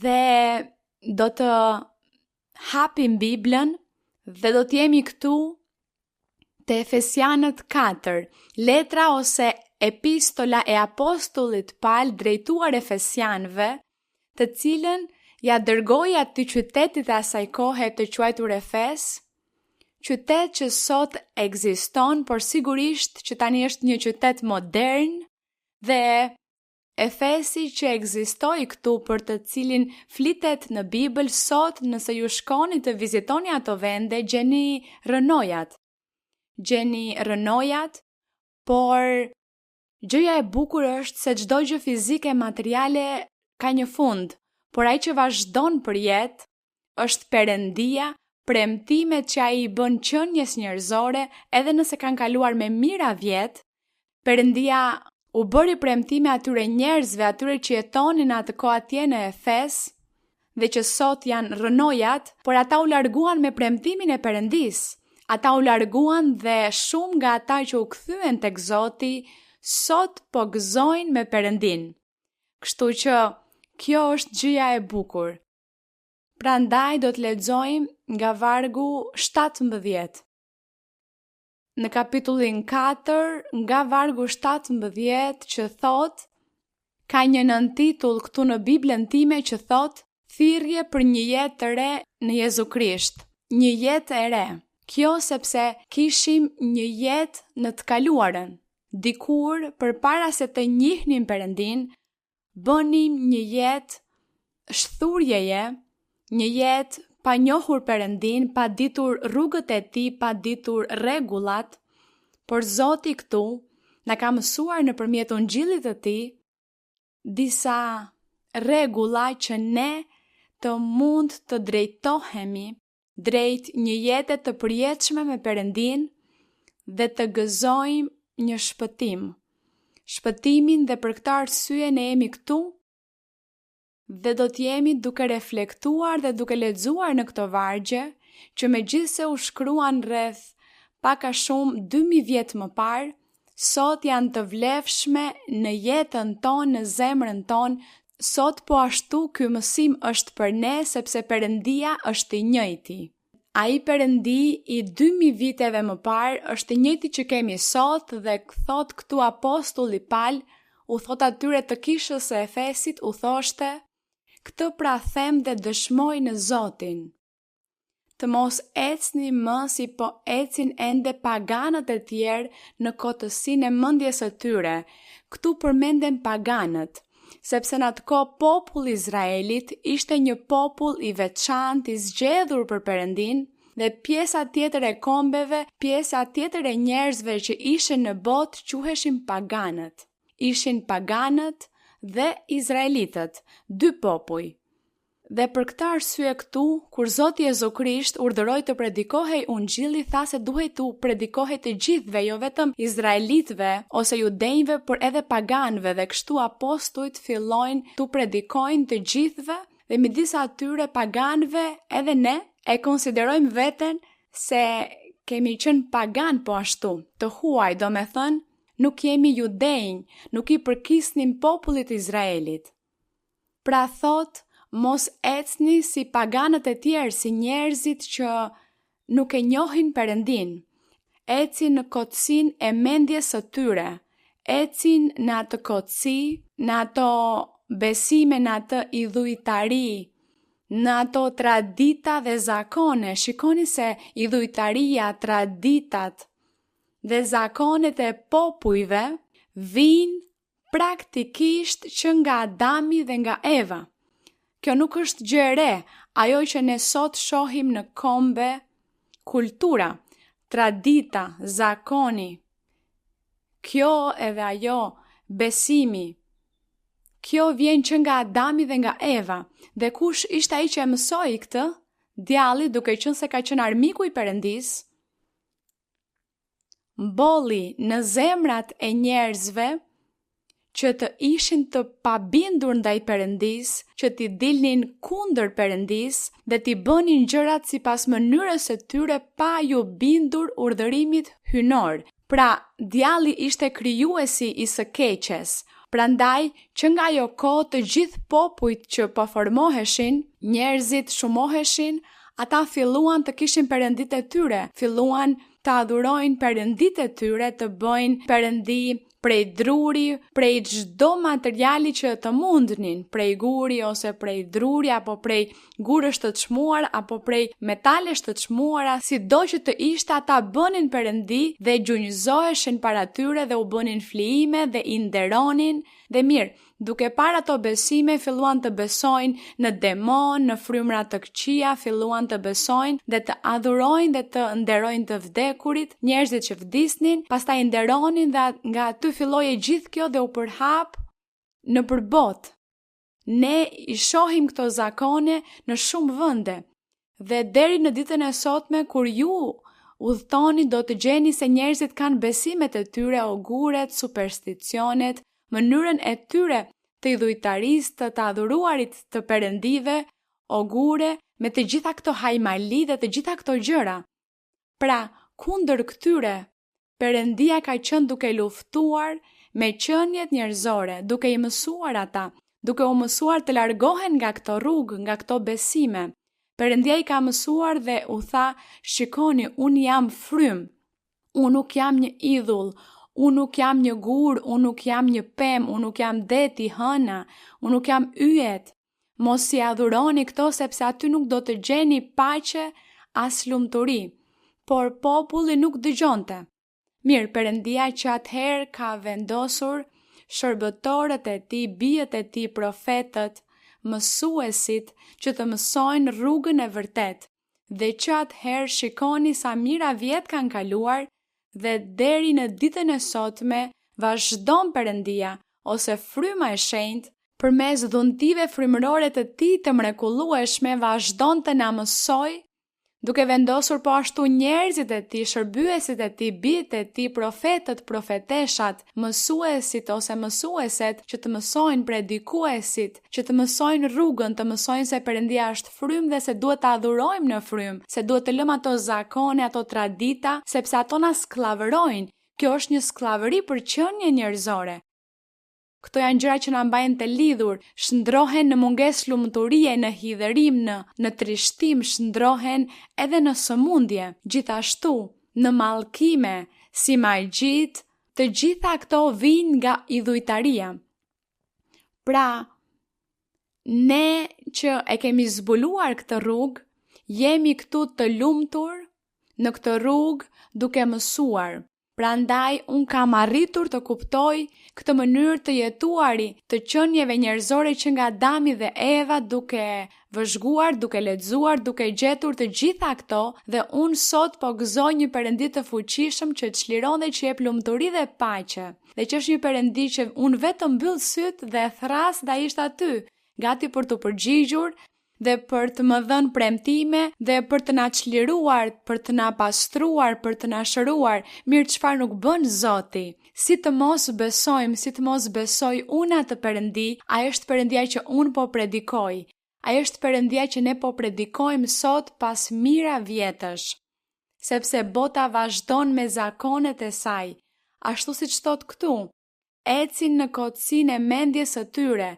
dhe do të hapim Biblën dhe do të jemi këtu te Efesianët 4, letra ose epistola e apostullit Paul drejtuar Efesianëve, të cilën ja dërgoi atij qytetit e asaj kohe të quajtur Efes, qytet që sot ekziston, por sigurisht që tani është një qytet modern, dhe Efesi që ekzistoi këtu për të cilin flitet në Bibël sot, nëse ju shkoni të vizitoni ato vende, gjeni rënojat, por gjëja e bukur është se çdo gjë fizike e materiale ka një fund, por ai që vazhdon për jetë është Perëndia, premtimet që ai i bën qenies njerëzore, edhe nëse kanë kaluar me mijëra vjet, Perëndia u bëri premtime atyre njerëzve, atyre që jetonin atë kohë atje në Efes, dhe që sot janë rënojat, por ata u larguan me premtimin e Perëndis. Ata u larguan dhe shumë nga ata që u kthyen tek Zoti, sot po gëzojnë me Perëndin. Kështu që kjo është gjëja e bukur. Prandaj do të lexojmë nga vargu 17. Në kapitullin 4, nga vargu 17 që thot, ka një nëntitull këtu në Biblën time që thot, thirrje për një jetë të re në Jezu Krisht, një jetë e re. Kjo sepse kishim një jetë në të kaluarën. Dikur, përpara se të njihnim Perëndin, bënim një jetë shthurjeje, një jetë pa njohur Perëndin, pa ditur rrugët e tij, pa ditur rregullat, por Zoti këtu na ka mësuar nëpërmjet ungjillit të tij disa rregulla që ne të mund të drejtohemi drejt një jete të përjetshme me Perëndin dhe të gëzojmë një shpëtim. Shpëtimin dhe për këtë arsye ne jemi këtu dhe do të jemi duke reflektuar dhe duke lexuar në këto vargje që megjithse u shkruan rreth pak a shumë 2000 vjet më parë, sot janë të vlefshme në jetën tonë, në zemrën tonë. Sot po ashtu ky mësim është për ne sepse Perëndia është i njëjti. Ai Perëndi i 2000 viteve më parë është i njëjti që kemi sot dhe thot këtu apostulli Paul, u thot atyre të kishës së Efesit, u thoshte, këtë pra them dhe dëshmoj në Zotin. Të mos ecni më si po ecin ende paganët e tjerë në kotësinë e mendjes së tyre. Këtu përmenden paganët, sepse në atë kohë populli Izraelit ishte një popull i veçantë, i zgjedhur për Perëndin, dhe pjesa tjetër e kombeve, pjesa tjetër e njerëzve që ishin në botë quheshin paganët. Ishin paganët dhe izraelitët, dy popuj. Dhe për këtë arsye këtu, kur Zoti Jezu Krisht urdhëroi të predikohej ungjilli, tha se duhej të predikohej të gjithëve, jo vetëm izraelitëve ose judenjve, por edhe paganëve, dhe kështu apostujt fillojnë të predikojnë të gjithëve, dhe midis atyre paganëve edhe ne e konsiderojmë veten se kemi qenë pagan po ashtu, të huaj, domethënë nuk jemi judenj, nuk i përkisnim popullit Izraelit. Pra thot, mos ecni si paganët e tjerë, si njerëzit që nuk e njohin Perëndin. Ecin në kotësinë e mendjes së tyre. Ecin në atë kotësi, në ato besime, në atë idhujtari, në ato tradita dhe zakone. Shikoni se idhujtaria, traditat dhe zakonet e popujve vijnë praktikisht që nga Adami dhe nga Eva. Kjo nuk është gjë e re, ajo që ne sot shohim në kombe, kultura, tradita, zakoni. Kjo edhe ajo, besimi. Kjo vjen që nga Adami dhe nga Eva. Dhe kush ishte ai që e mësoi këtë? Djalli, duke qenë se ka qenë armiku i Perëndis, mbolli në zemrat e njerëzve që të ishin të pabindur ndaj Perëndis, që t'i dilnin kundër Perëndis dhe t'i bënin gjërat sipas mënyrës së tyre pa ju bindur urdhërimit hyjnor. Pra, djalli ishte krijuesi i së keqes, Prandaj, që nga ajo kohë të gjithë popujt që po formoheshin, njerëzit shumoheshin, ata filluan të kishin perënditë e tyre, filluan të adhurojnë perënditë e tyre, të bëjnë perëndi prej druri, prej çdo materiali që të mundnin, prej guri ose prej druri apo prej gurësh të çmuar apo prej metalesh të çmuara, sido që të ishte, ata bënin perëndi dhe gjunjëzoheshin para tyre dhe u bënin flijime dhe i nderonin. Dhe mirë, duke parë ato besime, filluan të besojnë në demon, në frymra të këqija, filluan të besojnë dhe të adhurojnë dhe të nderojnë të vdekurit, njerëzit që vdisnin, pastaj nderonin dhe nga aty filloi gjithë kjo dhe u përhap në përbot. Ne i shohim këto zakone në shumë vende dhe deri në ditën e sotme kur ju udhtoni do të gjeni se njerëzit kanë besimet e tyre, oguret, supersticionet, mënyrën e tyre të idhujtarisë, të adhuruarit të perëndive, ogure, me të gjitha këto hajmali dhe të gjitha këto gjëra. Pra, kundër këtyre, Perëndia ka qenë duke luftuar me qeniet njerëzore, duke i mësuar ata, duke u mësuar të largohen nga këto rrugë, nga këto besime. Perëndia i ka mësuar dhe u tha, shikoni, unë jam frym, unë nuk jam një idhull, unë nuk jam një gur, unë nuk jam një pem, unë nuk jam deti, hëna, unë nuk jam yjet. Mos i adhuroni këto sepse aty nuk do të gjeni paqe as lumturi, por populli nuk dëgjonte. Mirë, Perëndia që atëherë ka vendosur shërbëtorët e tij, bijët e tij, profetët, mësuesit që të mësojnë rrugën e vërtet. Dhe që atëherë shikoni sa mira vjet kanë kaluar dhe deri në ditën e sotme vazhdon Perëndia ose fryma e shenjtë përmes dhuntive frymërore të tij të mrekullueshme vazhdon të na mësoj, duke vendosur po ashtu njerëzit e tij, shërbyesit e tij, bijtë e tij, profetët, profeteshat, mësuesit ose mësueset që të mësojnë, predikuesit, që të mësojnë rrugën, të mësojnë se Perëndia është frym dhe se duhet të adhurojmë në frym, se duhet të lëmë ato zakone, ato tradita, sepse ato na sklavërojnë. Kjo është një sklavëri për qenie njerëzore. Këto janë gjëra që na mbajnë të lidhur, shndrohen në mungesë lumturie, në hidhërim, në trishtim, shndrohen edhe në sëmundje, gjithashtu në mallkime, si magjit, të gjitha këto vijnë nga idhujtaria. Pra, ne që e kemi zbuluar këtë rrugë, jemi këtu të lumtur në këtë rrugë duke mësuar. Prandaj, unë kam arritur të kuptoj këtë mënyrë të jetuari të qenieve njerëzore që nga Adami dhe Eva, duke vëzhguar, duke lexuar, duke gjetur të gjitha këto, dhe unë sot po gëzoj një Perëndi të fuqishëm që çliron dhe që jep lumturi dhe paqe. Dhe që është një Perëndi që unë vetëm mbyll syt dhe thras dhe ai është aty, gati për të përgjigjur dhe për të më dhënë premtime dhe për të na çliruar, për të na pastruar, për të na shëruar. Mirë, çfarë nuk bën Zoti? Si të mos besojmë, si të mos besoj unë atë Perëndi, ai është Perëndia që unë po predikoj. Ai është Perëndia që ne po predikojmë sot pas mira vjetësh. Sepse bota vazhdon me zakonet e saj, ashtu siç thot këtu, ecin në kotësinë e mendjes së tyre,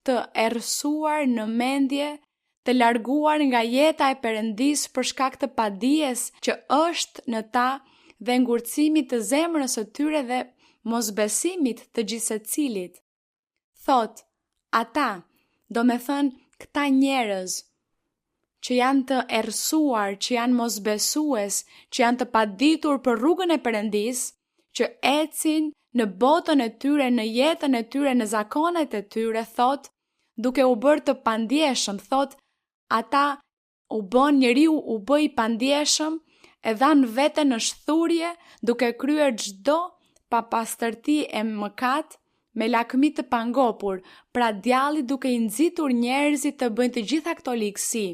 të errësuar në mendje, të larguar nga jeta e Perëndis për shkak të padijes që është në ta dhe ngurtësimit të zemrës së tyre dhe mosbesimit të gjithsecilit. Thot, ata, do me thënë këta njerëz që janë të errësuar, që janë mosbesues, që janë të paditur për rrugën e Perëndis, që ecin në botën e tyre, në jetën e tyre, në zakonet e tyre, thot, duke u bërë të pandjeshëm, thot, ata njeriu u bë i pandjeshëm e dhan veten në shthurje duke kryer çdo papastërti e mëkat me lakmi të pangopur, pra djalli duke i nxitur njerëzit të bëjnë të gjitha këto ligësi.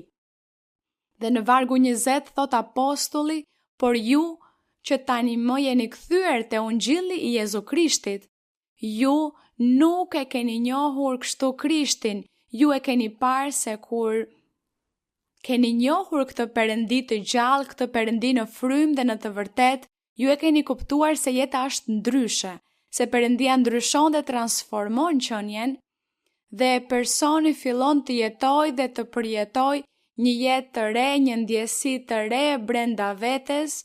Dhe në vargu 20 thot apostulli, por ju që tani më jeni kthyer te Ungjilli i Jezu Krishtit, ju nuk e keni njohur kështu Krishtin, ju e keni parë se kur keni njohur këtë Perëndi të gjallë, këtë Perëndi në frymë dhe në të vërtet, ju e keni kuptuar se jeta është ndryshe, se Perëndia ndryshon dhe transformon qenien dhe personi fillon të jetojë dhe të përjetojë një jetë të re, një ndjesi të re brenda vetes,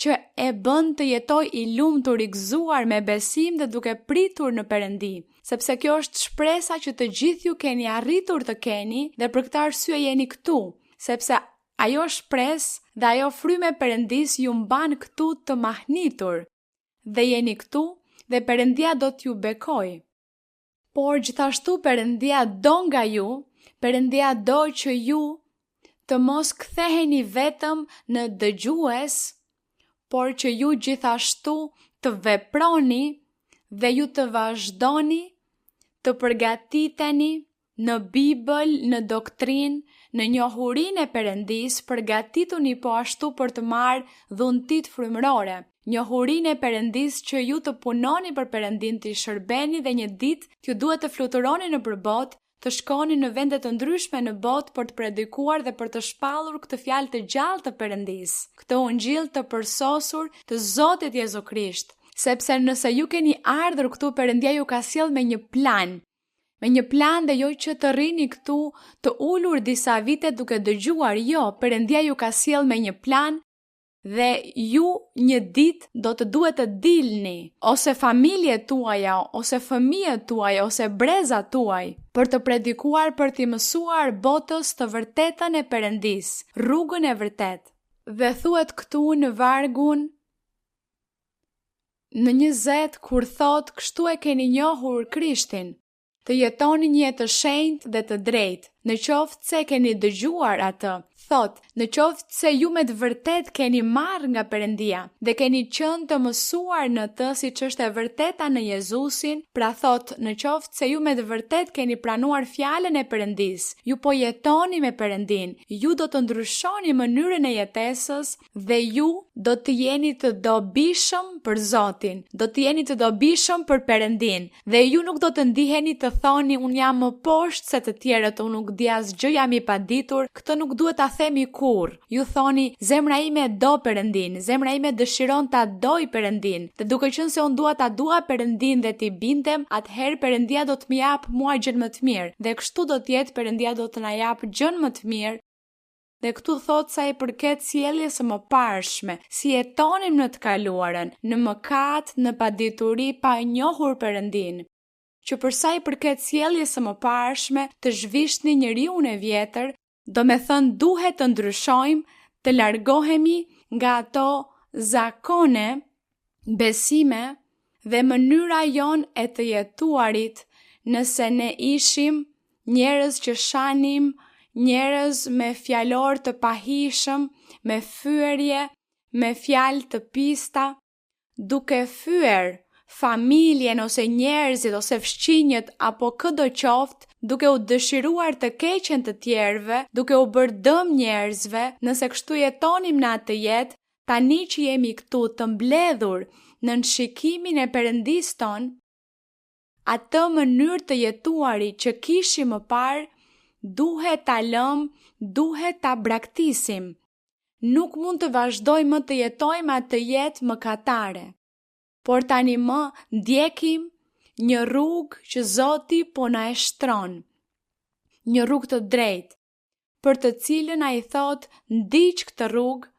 që e bën të jetojë i lumtur, i gëzuar me besim dhe duke pritur në Perëndi, sepse kjo është shpresa që të gjithë ju keni arritur të keni dhe për këtë arsye jeni këtu, sepse ajo shpresë dhe ajo frymë e Perëndis ju mban këtu të mahnitur dhe jeni këtu dhe Perëndia do t'ju bekojë. Por gjithashtu Perëndia do nga ju, Perëndia do që ju të mos ktheheni vetëm në dëgjues, por që ju gjithashtu të veproni dhe ju të vazhdoni të përgatiteni në Bibël, në doktrinë, në njohurinë e Perëndis, përgatituni po ashtu për të marrë dhuntit frymërore. Njohurinë e Perëndis që ju të punoni për Perëndin, të shërbeni dhe një ditë t'ju duhet të fluturoni nëpër botë, të shkoni në vende të ndryshme në botë për të predikuar dhe për të shpallur këtë fjalë të gjallë të Perëndis, këtë ungjil të përsosur të Zotit Jezu Krisht, sepse nëse ju keni ardhur këtu, Perëndia ju ka sjell me një plan dhe jo që të rrini këtu të ulur disa vite duke dëgjuar, jo, Perëndia ju ka sjell me një plan dhe ju një ditë do të duhet të dilni, ose familjet tuaja, ose fëmijët tuaj, ose brezat tuaj, për të predikuar, për t'i mësuar botës të vërtetën e Perëndis, rrugën e vërtet. Dhe thuhet këtu në vargun në 20, kur thot, kështu e keni njohur Krishtin, të jetoni një jetë të shenjtë dhe të drejtë, në qoftë se keni dëgjuar atë. Thot, në qoftë se ju me të vërtet keni marrë nga Perëndia dhe keni qenë të mësuar në të siç është e vërteta në Jezusin, pra thot, në qoftë se ju me të vërtet keni pranuar fjalën e Perëndis, ju po jetoni me Perëndin, ju do të ndryshoni mënyrën e jetesës dhe ju do të jeni të dobishëm për Zotin, do të jeni të dobishëm për Perëndin dhe ju nuk do të ndiheni të thoni unë jam më poshtë se të tjerët, unë nuk di asgjë, jam i paditur, këtë nuk duhet ta themi kur. Ju thoni, zemra ime do Perëndin, zemra ime dëshiron ta doj Perëndin, dhe duke qenë se unë dua ta dua Perëndin dhe t'i bindem, atëherë Perëndia do të më jap mua gjën më të mirë, dhe kështu do të jetë, Perëndia do të na jap gjën më të mirë. Dhe këtu thot sa i përket sjelljes së mëparshme, si jetonim në të kaluarën, në mëkat, në padituri, pa njohur Perëndin, që për sa i përket sjelljes së mëparshme, të zhvishtni njeriun e vjetër, do me thënë duhet të ndryshojmë, të largohemi nga ato zakone, besime dhe mënyra jon e të jetuarit, nëse ne ishim njerëz që shanim, njerëz me fjalor të pahishëm, me fyerje, me fjalë të pista, duke fyer familjen ose njerëzit ose fëmijët apo çdo qoftë, duke u dëshiruar të keqen të tjerëve, duke u bërë dëm njerëzve, nëse kështu jetonim në atë jetë, tani që jemi këtu të mbledhur në shikimin e Perëndis ton, atë mënyrë të jetuarit që kishim më parë, duhet ta lëm, duhet ta braktisim. Nuk mund të vazhdojmë më të jetojmë atë jetë mëkatare, por tani më ndjekim një rrugë që Zoti po na e shtron, një rrugë të drejtë, për të cilën ai thot, ndiq këtë rrugë,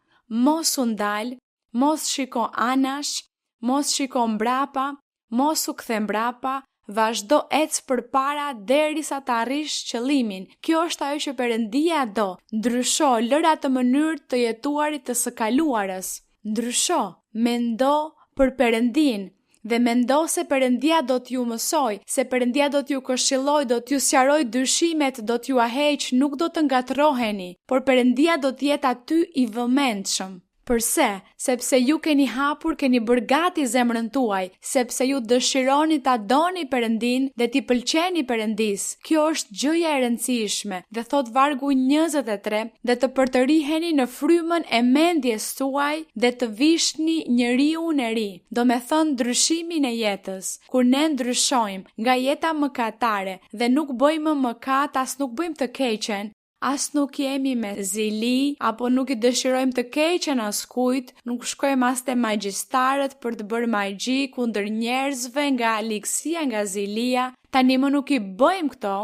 mos u ndal, mos shiko anash, mos shiko mbrapa, mos u kthe mbrapa, vazhdo ec përpara derisa të arrish qëllimin. Kjo është ajo që Perëndia do. Ndrysho, lër atë mënyrë të jetuarit të së kaluarës. Ndrysho, mendo për Perëndin dhe mendo se Perëndia do t'ju mësoj, se Perëndia do t'ju këshilloj, do t'ju sqaroj dyshimet, do t'ju aheq, nuk do të ngatroheni, por Perëndia do t'jetë aty i vëmendshëm. Përse? Sepse ju keni hapur, keni bërë gati zemrën tuaj, sepse ju dëshironi ta doni Perëndin dhe t'i pëlqeni Perëndis. Kjo është gjëja e rëndësishme, dhe thot vargu 23, dhe të përtëriheni në frymën e mendjes tuaj dhe të vishni njeriun e ri. Do me thënë ndryshimin e jetës, kur ne ndryshojmë nga jeta mëkatare dhe nuk bëjmë mëkat, as nuk bëjmë të keqen, as nuk jemi me zili, apo nuk i dëshirojmë të keqen askujt, nuk shkojmë as te magjistarët për të bërë magji kundër njerëzve nga liksia, nga zilia. Tani më nuk i bëjmë këto,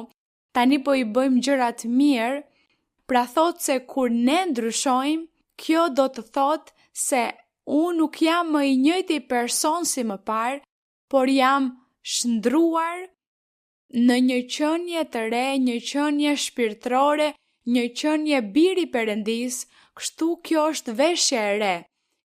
tani po i bëjmë gjërat mirë. Pra thot se kur ne ndryshojmë, kjo do të thot se unë nuk jam më i njëjti person si më parë, por jam shndruar në një qenie të re, një qenie shpirtërore, një qenie biri Perëndis. Kështu kjo është veshja e re.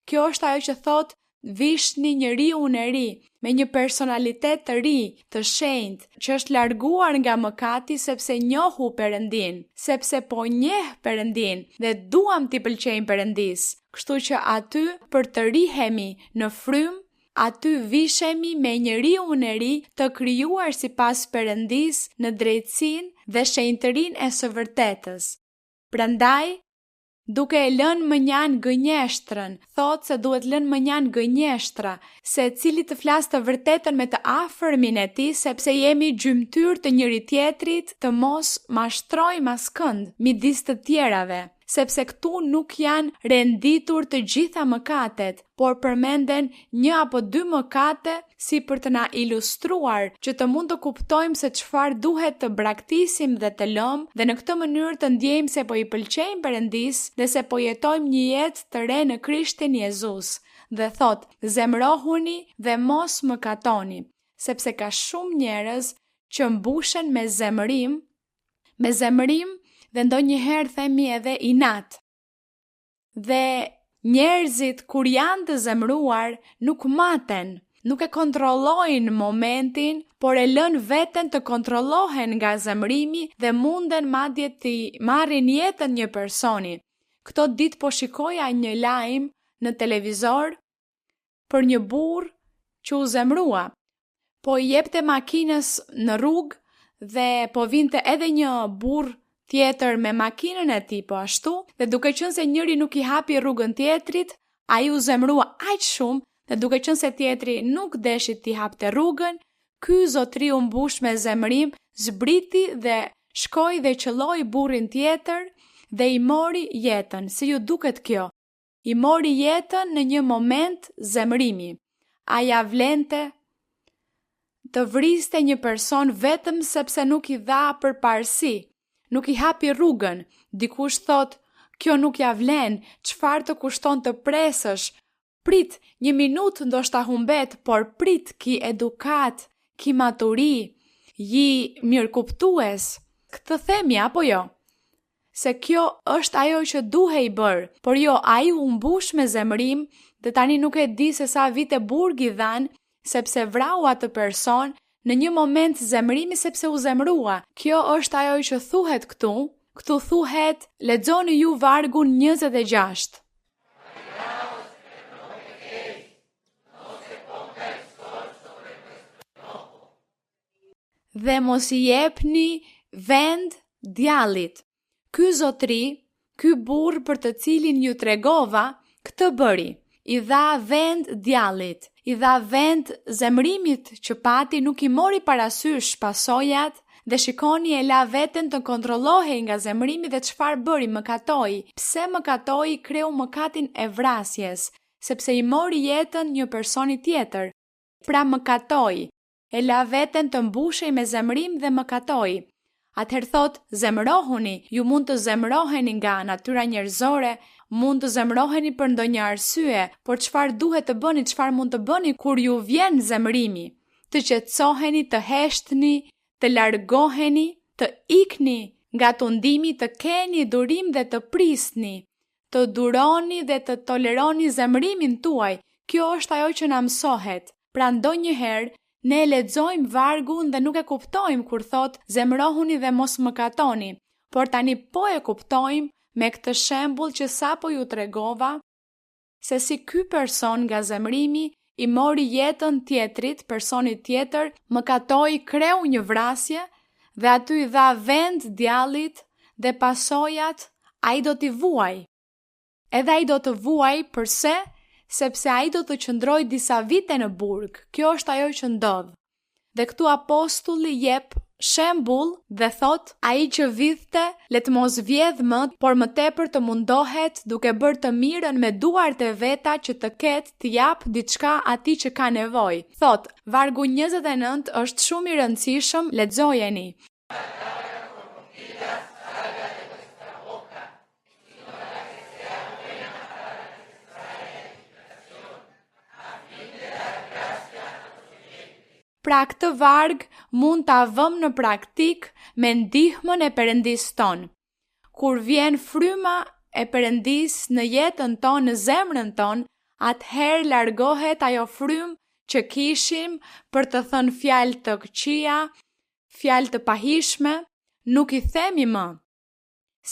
Kjo është ajo që thot vishni njeriun e ri, me një personalitet të ri, të shenjtë, që është larguar nga mëkati sepse njohu Perëndin, sepse po njeh Perëndin dhe duam t'i pëlqejmë Perëndis. Kështu që aty për të rihemi në frymë, aty vishemi me njeriun e ri të krijuar sipas Perëndis në drejtsinë dhe shenjtërinë e së vërtetës. Prandaj, duke e lënë mënjan gënjeshtrën, thot se duhet lënë mënjan gënjeshtra, se cili të flas të vërtetën me të afërmin e tij, sepse jemi gjymtyr të njëri tjetrit, të mos mashtrojmë askënd midis të tjerave, sepse këtu nuk janë renditur të gjitha mëkatet, por përmenden një apo dy mëkate si për të na ilustruar që të mund të kuptojmë se çfarë duhet të braktisim dhe të lëmë, dhe në këtë mënyrë të ndjejmë se po i pëlqejmë Perëndis dhe se po jetojmë një jetë të re në Krishtin Jezus. Dhe thot, zemrohuni dhe mos mëkatoni, sepse ka shumë njerëz që mbushen me zemërim dhe ndonjëherë themi edhe inat. Dhe njerëzit kur janë të zemruar nuk maten, nuk e kontrollojnë momentin, por e lën veten të kontrollohen nga zemrimi dhe munden madje të marrin jetën një personi. Këto ditë po shikoja një lajm në televizor për një burr që u zemrua. Po i jepte makinës në rrugë dhe po vinte edhe një burr tjetër me makinën e tij po ashtu, dhe duke qenë se njëri nuk i hapi rrugën tjetrit, ai u zemrua aq shumë, dhe duke qenë se tjetri nuk deshi t'i hapte rrugën, ky zotri u mbush me zemrim, zbriti dhe shkoi dhe qelloi burrin tjetër dhe i mori jetën. Si ju duket kjo? I mori jetën në një moment zemrimi. A ja vlente të vriste një person vetëm sepse nuk i dha përparësi? Nuk i hapi rrugën. Dikush thot, kjo nuk ja vlen, çfarë të kushton të presësh? Prit, një minutë ndoshta humbet, por prit, ki edukat, ki maturi, ji mirëkuptues. Këtë themi apo jo? Se kjo është ajo që duhej i bërë, por jo, ai u mbush me zemrim dhe tani nuk e di se sa vite burg i dhan, sepse vrau atë person në një moment zemrimi sepse u zemrua. Kjo është ajo që thuhet këtu. Këtu thuhet, lexoni ju vargun 26. Dhe mos i jepni vend djallit. Ky zotri, ky burr për të cilin ju tregova, këtë bëri. I dha vend djallit, i dha vend zemrimit që pati, nuk i mori parasysh pasojat, dhe shikoni e la veten të kontrollohej nga zemrimi dhe çfarë bëri, mëkatoi. Pse mëkatoi? Kreu mëkatin e vrasjes, sepse i mori jetën një personi tjetër. Pra mëkatoi, e la veten të mbushej me zemrim dhe mëkatoi. Atëherë thot, zemrohuni, ju mund të zemroheni nga natyra njerëzore, mund të zemroheni për ndonjë arsye, por çfarë duhet të bëni, çfarë mund të bëni kur ju vjen zemrimi? Të qetësoheni, të heshtni, të largoheni, të ikni nga tundimi, të keni durim dhe të prisni, të duroni dhe të toleroni zemrimin tuaj. Kjo është ajo që na mësohet. Pra ndonjëherë ne lexojmë vargun dhe nuk e kuptojmë kur thot zemrohuni dhe mos mëkatoni, por tani po e kuptojmë me këtë shembull që sapo ju tregova, se si ky person nga zemrimi i mori jetën tjetrit, personit tjetër, mëkatoi, kreu një vrasje dhe aty i dha vend djallit dhe pasojat ai do t'i vuaj. Edhe ai do të vuaj, përse? Sepse ai do të qëndroj disa vite në burg. Kjo është ajo që ndodh. Dhe këtu apostulli jep shembull dhe thot, ai që vidhte le të mos vjedh më, por më tepër të mundohet duke bërë të mirën me duart e veta që të ketë të jap diçka atij që ka nevojë. Thot, vargu 29 është shumë i rëndësishëm, lexojeni. Pra këtë varg mund ta vëmë në praktik me ndihmën e Perëndis ton. Kur vjen fryma e Perëndis në jetën tonë, në zemrën tonë, atëherë largohet ajo frymë që kishim për të thënë fjalë të këqija, fjalë të pahishme, nuk i themi më,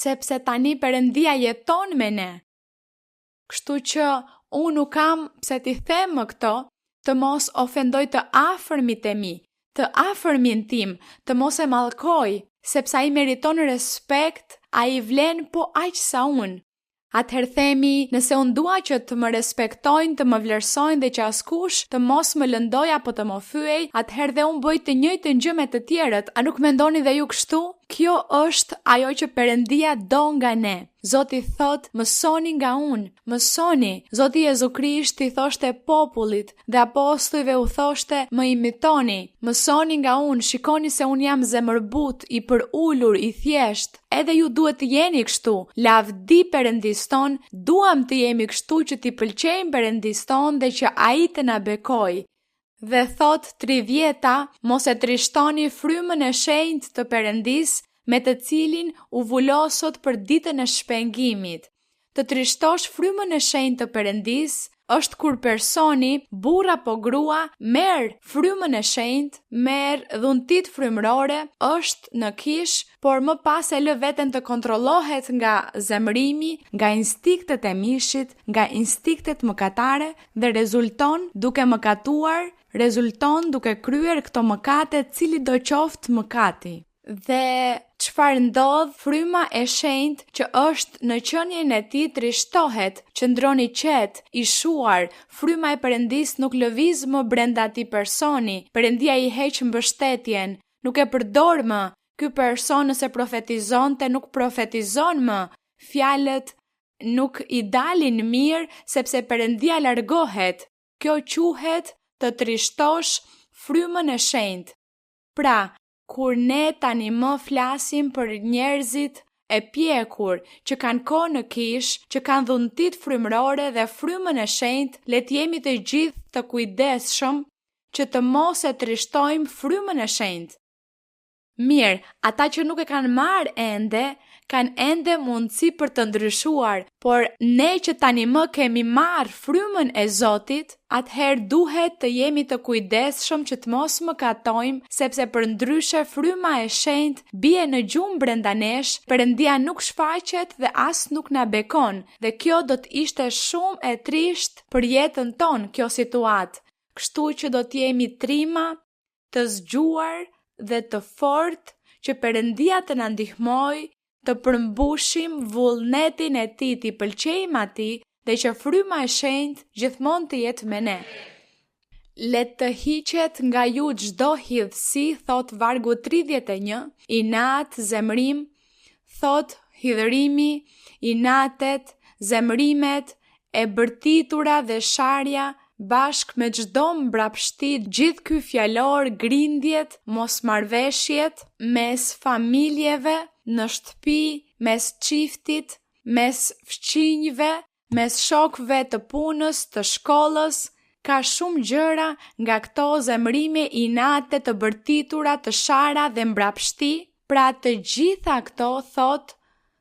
sepse tani Perëndia jeton me ne. Kështu që unë nuk kam pse t'i them më këto, të mos ofendoj të afërmit e mi, të afërmin tim, të mos e mallkoj, sepse ai meriton respekt, ai vlen po aq sa unë. Atëherë themi, nëse unë dua që të më respektojnë, të më vlerësojnë dhe që askush të mos më lëndoj apo të më fyej, atëherë dhe unë bëj të njëjtën gjë me të tjerët. A nuk mendoni dhe ju kështu? Kjo është ajo që Perëndia do nga ne. Zoti thot, mësoni nga unë, mësoni. Zoti Jezu Krishti thoshte popullit dhe apostujve u thoshte, më imitoni, mësoni nga unë, shikoni se unë jam zemërbut, i përulur, i thjesht. Edhe ju duhet të jeni kështu. Lavdi Perëndis ton, duam të jemi kështu që t'i pëlqejmë Perëndis ton dhe që ai të na bekoj. Dhe thot 30, mos e trishtoni frymën e shenjtë të Perëndis, me të cilin u vulosot për ditën e shpengimit. Të trishtosh frymën e shenjtë të Perëndis është kur personi, burr apo grua, merr frymën e shenjtë, merr dhuntit frymërore, është në kish, por më pas e lë veten të kontrollohet nga zemrimi, nga instiktet e mishit, nga instiktet mëkatare dhe rezulton duke mëkatuar, rezulton duke kryer këto mëkate, cili do qoftë mëkati. Dhe çfarë ndodh? Fryma e shenjtë që është në qenien e tij trishtohet, qëndron i qetë, i shuar. Fryma e Perëndis nuk lëviz më brenda atij personi. Perëndia i heq mbështetjen, nuk e përdor më. Ky person nëse profetizonte nuk profetizon më. Fjalët nuk i dalin mirë sepse Perëndia largohet. Kjo quhet të trishtosh frymën e shenjtë. Pra, kur ne tani më flasim për njerëzit e pjekur që kanë kohë në kish, që kanë dhuntit frymërore dhe frymën e shenjtë, le të jemi të gjithë të kujdesshëm që të mos e trishtojmë frymën e shenjtë. Mirë, ata që nuk e kanë marrë ende, kanë ende mundësi për të ndryshuar, por ne që tani më kemi marrë frymën e Zotit, atëherë duhet të jemi të kujdesshëm që të mos mëkatojmë, sepse përndryshe fryma e shenjtë bie në gjumë brenda nesh, Perëndia nuk shfaqet dhe as nuk na bekon, dhe kjo do të ishte shumë e trisht për jetën tonë kjo situatë. Kështu që do të jemi trima, të zgjuar dhe të fortë që Perëndia të na ndihmojë të përmbushim vullnetin e tij, t'i pëlqejmë atij dhe që fryma e shenjtë gjithmonë të jetë me ne. Le të hiqet nga ju çdo hidhsi, thot vargu 31, inat, zemrim, thot hidhërimi, inatet, zemrimet, e bërtitura dhe sharja, bashk me çdo mbrapshti, gjithë ky fjalor, grindjet, mosmarrveshjet mes familjeve, në shtëpi, mes çiftit, mes fëmijëve, mes shokëve të punës, të shkollës, ka shumë gjëra nga këto zemrime inate, të bërtitura, të shara dhe mbrapshti. Pra të gjitha këto thot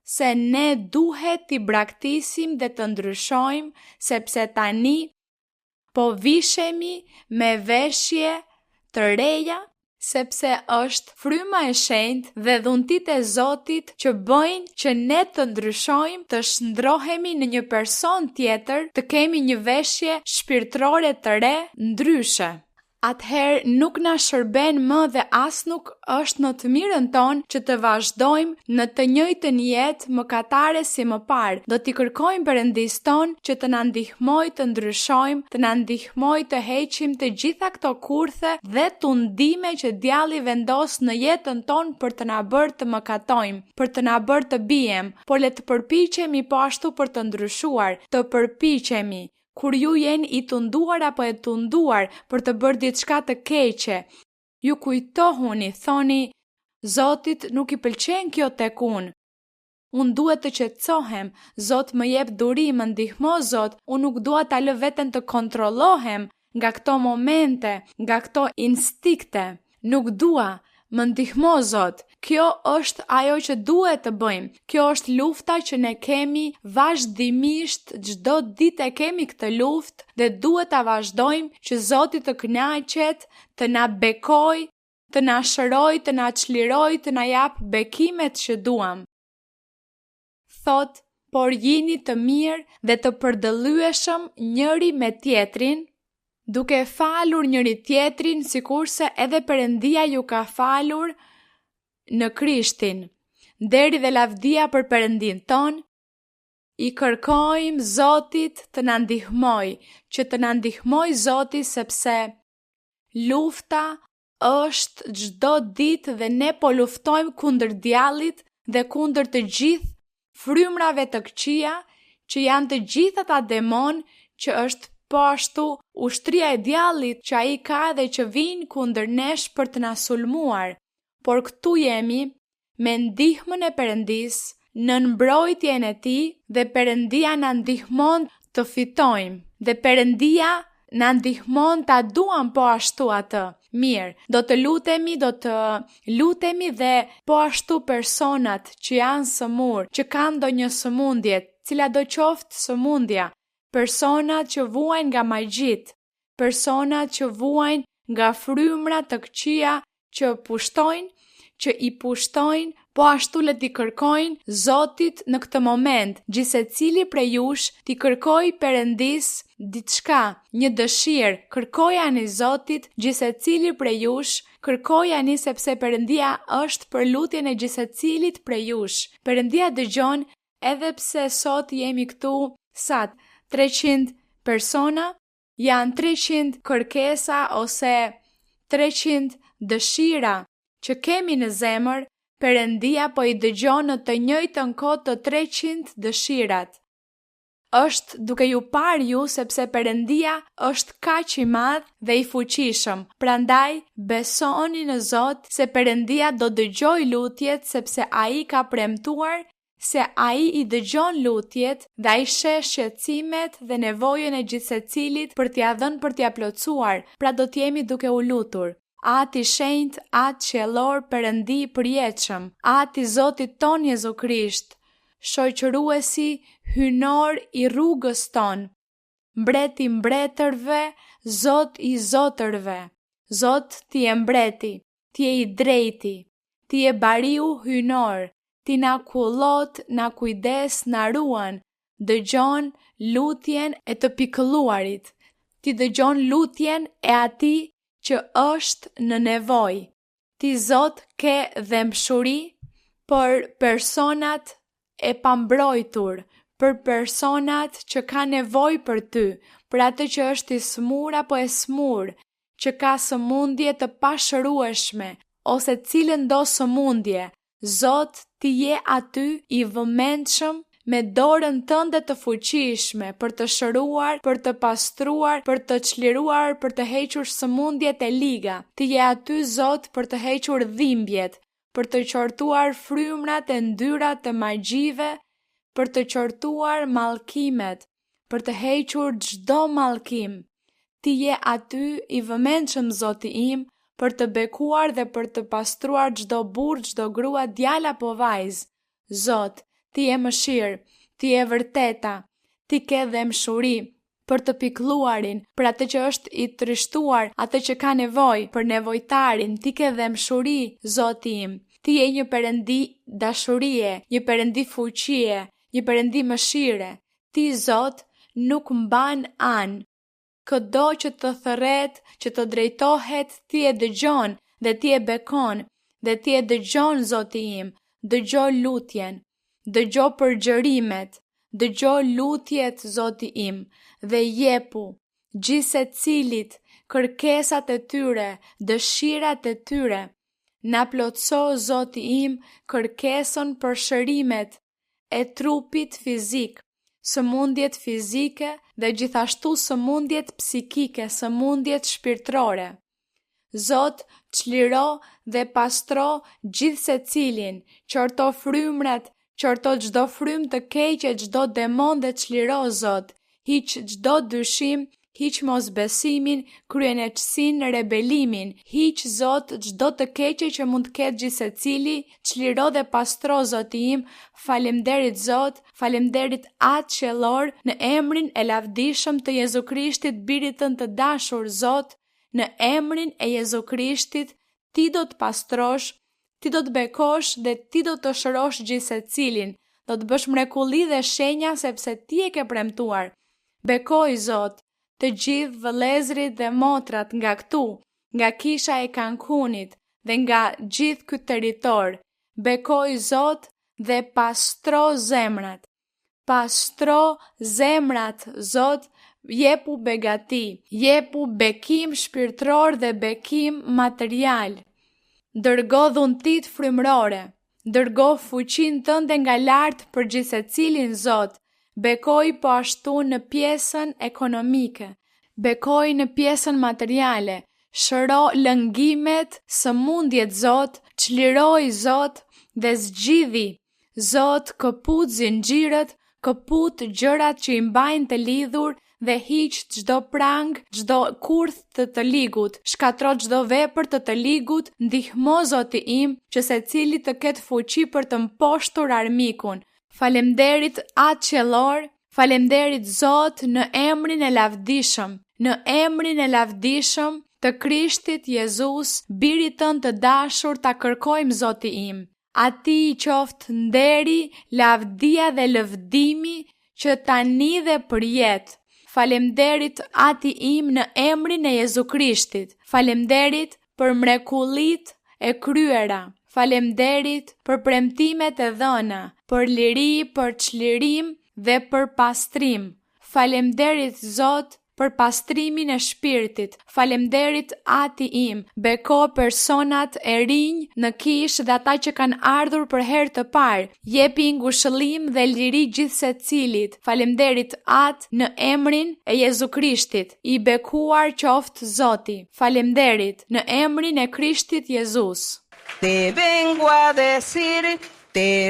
se ne duhet t'i braktisim dhe të ndryshojmë, sepse tani po vishemi me veshje të reja, sepse është fryma e shenjtë dhe dhuntit e Zotit që bëjnë që ne të ndryshojmë, të shndrohemi në një person tjetër, të kemi një veshje shpirtërore të re, ndryshe. atëherë nuk na shërben më dhe as nuk është në të mirën tonë që të vazhdojmë në të njëjtën jetë mëkatare si më parë. Do t'i kërkojmë Perëndis ton që të na ndihmojë të ndryshojmë, të na ndihmojë të heqim të gjitha këto kurthe dhe tundime që djalli vendos në jetën tonë për të na bërë të mëkatojmë, për të na bërë të bijem, por le të përpiqemi po ashtu për të ndryshuar, të përpiqemi. Kur ju jeni i tunduar apo e tunduar për të bërë diçka të keqe, ju kujtohuni, thoni, Zotit nuk i pëlqen kjo tek unë. Unë duhet të qetësohem, Zot më jep duri, më ndihmo Zot, unë nuk dua ta lë veten të kontrollohem nga këto momente, nga këto instikte. Nuk dua, më ndihmo Zot. Kjo është ajo që duhet të bëjmë. Kjo është lufta që ne kemi vazhdimisht, çdo ditë e kemi këtë luftë dhe duhet ta vazhdojmë që Zoti të kënaqet, të na bekojë, të na shërojë, të na çlirojë, të na jap bekimet që duam. Thot, por jini të mirë dhe të përdallueshëm njëri me tjetrin, duke falur njëri tjetrin sikurse edhe Perëndia ju ka falur në Krishtin. Deri dhe lavdia për Perëndin ton, i kërkojmë Zotit të na ndihmojë, që të na ndihmojë Zoti sepse lufta është çdo ditë dhe ne po luftojmë kundër djallit dhe kundër të gjithë frymrave të këqija që janë të gjitha ata demon që është po ashtu ushtria e djallit që ai ka dhe që vijnë kundër nesh për të na sulmuar. Por këtu jemi me ndihmën e Perëndis, në mbrojtjen e Tij dhe Perëndia na ndihmon të fitojmë. Dhe Perëndia na ndihmon ta duam po ashtu atë. Mirë, do të lutemi dhe po ashtu personat që janë sëmur, që kanë ndonjë sëmundje, cila do qoftë sëmundja, personat që vuajnë nga magjit, personat që vuajnë nga frymra të këqija që pushtojnë, që i pushtojnë, po ashtu le t'i kërkojnë Zotit në këtë moment, gjithsecili prej jush t'i kërkoj Perëndis diçka, një dëshirë, kërkojani Zotit, gjithsecili prej jush, kërkojani sepse Perëndia është për lutjen e gjithsecilit prej jush. Perëndia dëgjon edhe pse sot jemi këtu sa 300 persona, janë 300 kërkesa ose 300 dëshira që kemi në zemër, Perëndia po i dëgjon në të njëjtën kohë të 300 dëshirat. Është duke ju parë ju sepse Perëndia është kaq i madh dhe i fuqishëm. Prandaj besoni në Zot se Perëndia do dëgjoj lutjet sepse ai ka premtuar se ai i dëgjon lutjet dhe ai sheh shqetësimet dhe nevojën e gjithsecilit për t'ia dhënë për t'ia plotësuar. Pra do t'jemi duke u lutur. Ati shenjt, atë qiellor, Perëndi i përjetshëm, ati Zotit ton Jezu Krisht, shoqëruesi, hynor i rrugës ton, mbreti mbretërve, Zot i zotërve. Zot, ti je mbreti, ti je i drejti, ti je bariu hynor, ti na kullot, na kujdes, na ruan, dëgjon lutjen e të pikëlluarit, ti dëgjon lutjen e atij që është në nevoj. Ti Zot ke dhëmshuri për personat e pambrojtur, për personat që ka nevoj për ty, për atë që është i smur apo e smur, që ka sëmundje të pashërueshme, ose cilën do sëmundje. Zot, ti je aty i vëmendshëm me dorën tënde të fuqishme për të shëruar, për të pastruar, për të çliruar, për të hequr sëmundjet e liga. Ti je aty, Zot, për të hequr dhimbjet, për të qortuar frymrat e ndyra të magjive, për të qortuar mallkimet, për të hequr çdo mallkim. Ti je aty i vëmendshëm, Zoti im, për të bekuar dhe për të pastruar çdo burr, çdo grua, djalë apo vajzë. Zot, ti je mëshirë, ti je vërteta, ti ke dëmshuri për të pikëlluarin, për atë që është i trishtuar, atë që ka nevojë, për nevojtarin, ti ke dëmshuri, Zoti im. Ti je një Perëndi dashurie, një Perëndi fuqie, një Perëndi mëshire. Ti, Zot, nuk mban anë Këdo që të thërret, që të drejtohet, ti e dëgjon dhe ti e bekon, dhe ti e dëgjon, Zoti im, dëgjo lutjen, dëgjo përgjërimet, dëgjo lutjet, Zoti im, dhe jepu gjithsecilit kërkesat e tyre, dëshirat e tyre. Na plotëso, Zoti im, kërkesën për shërimet e trupit fizik, sëmundjet fizike dhe gjithashtu sëmundjet psikike, sëmundjet shpirtërore. Zot, çliro dhe pastro gjithsecilin, qorto frymrat, qorto çdo frymë të keqe, çdo demon dhe çliro, Zot, hiq çdo dyshim, hiq mosbesimin, kryenëqësinë, rebelimin, hiq, Zot, çdo të keqe që mund të ketë gjithsecili, çliro dhe pastro, Zoti im. Faleminderit, Zot, faleminderit Atë Qiellor, në emrin e lavdishëm të Jezu Krishtit, birit tënd të dashur, Zot, në emrin e Jezu Krishtit, ti do të pastrosh, ti do të bekosh dhe ti do të shërosh gjithsecilin, do të bësh mrekulli dhe shenja sepse ti e ke premtuar. Bekoj, Zot, të gjithë vëllezrit dhe motrat nga këtu, nga kisha e Cancunit dhe nga gjithë ky territor. Bekoj, Zot, dhe pastro zemrat. Pastro zemrat, Zot, jepu begati, jepu bekim shpirtëror dhe bekim material. Dërgo dhuntit frymërore, dërgo fuqinë tënde nga lart për gjithsecilin, Zot. Bekoj po ashtu në pjesën ekonomike, bekoj në pjesën materiale, shëro lëngimet, sëmundjet, Zot, çliroj, Zot, dhe zgjidhi, Zot, këput zinxhirët, këput gjërat që i mbajnë të lidhur dhe hiq çdo prang, çdo kurth të ligut, shkatro çdo vepër të ligut, ndihmo, Zoti im, që secili të ketë fuqi për të mposhtur armikun. Faleminderit Atë Qiellor, faleminderit, Zot, në emrin e lavdishëm, në emrin e lavdishëm të Krishtit Jezus, birit tënd të dashur, ta kërkojmë, Zoti im. Ati i qoftë nderi, lavdia dhe lëvdimi që tani dhe përjet. Faleminderit Ati im në emrin e Jezu Krishtit. Faleminderit për mrekullit e kryera. Faleminderit për premtimet e dhëna, për liri, për çlirim dhe për pastrim. Faleminderit, Zot, për pastrimin e shpirtit. Faleminderit Ati im, beko personat e rinj në kishë dhe ata që kanë ardhur për herë të parë. Jepi ngushëllim dhe liri gjithsecilit. Faleminderit Atë në emrin e Jezu Krishtit. I bekuar qoftë Zoti. Faleminderit në emrin e Krishtit Jezus. Te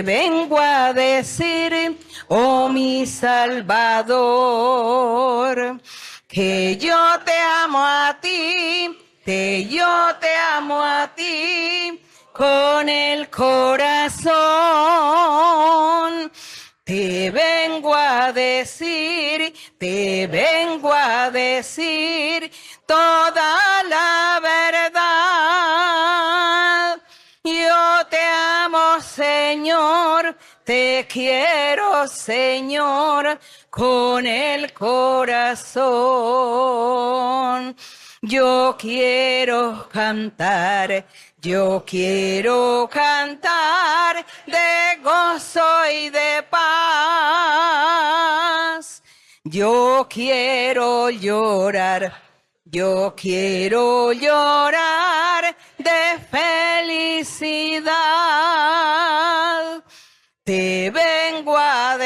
vengo a decir, oh mi Salvador, que yo te amo a ti, yo te amo a ti, con el corazón. Te vengo a decir toda la verdad. Yo te amo, Señor, te quiero, Señor, con el corazón. Yo quiero cantar de gozo y de paz. Yo quiero llorar de felicidad. Te vengo a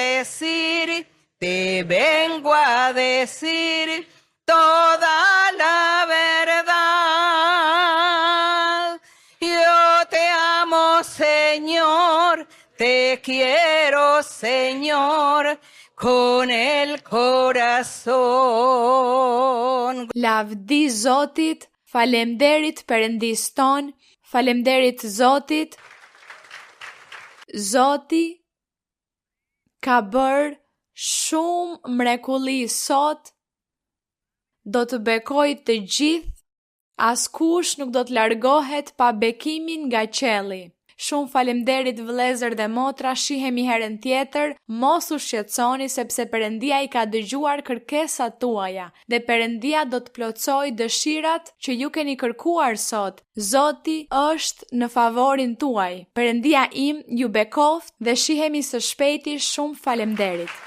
decir toda la verdad. Yo te amo, Señor, te quiero, Señor, con el corazón. Lavdi Zotit, falemderit Perëndis ton, falemderit Zotit. Zoti ka bërë shumë mrekulli sot, do të bekoj të gjithë, askush nuk do të largohet pa bekimin nga qelli. Shumë faleminderit vëllezër dhe motra, shihemi herën tjetër, mos u shqetësoni sepse Perëndia i ka dëgjuar kërkesat tuaja dhe Perëndia do të plotësojë dëshirat që ju keni kërkuar sot. Zoti është në favorin tuaj. Perëndia im ju bekoft dhe shihemi së shpejti, shumë faleminderit.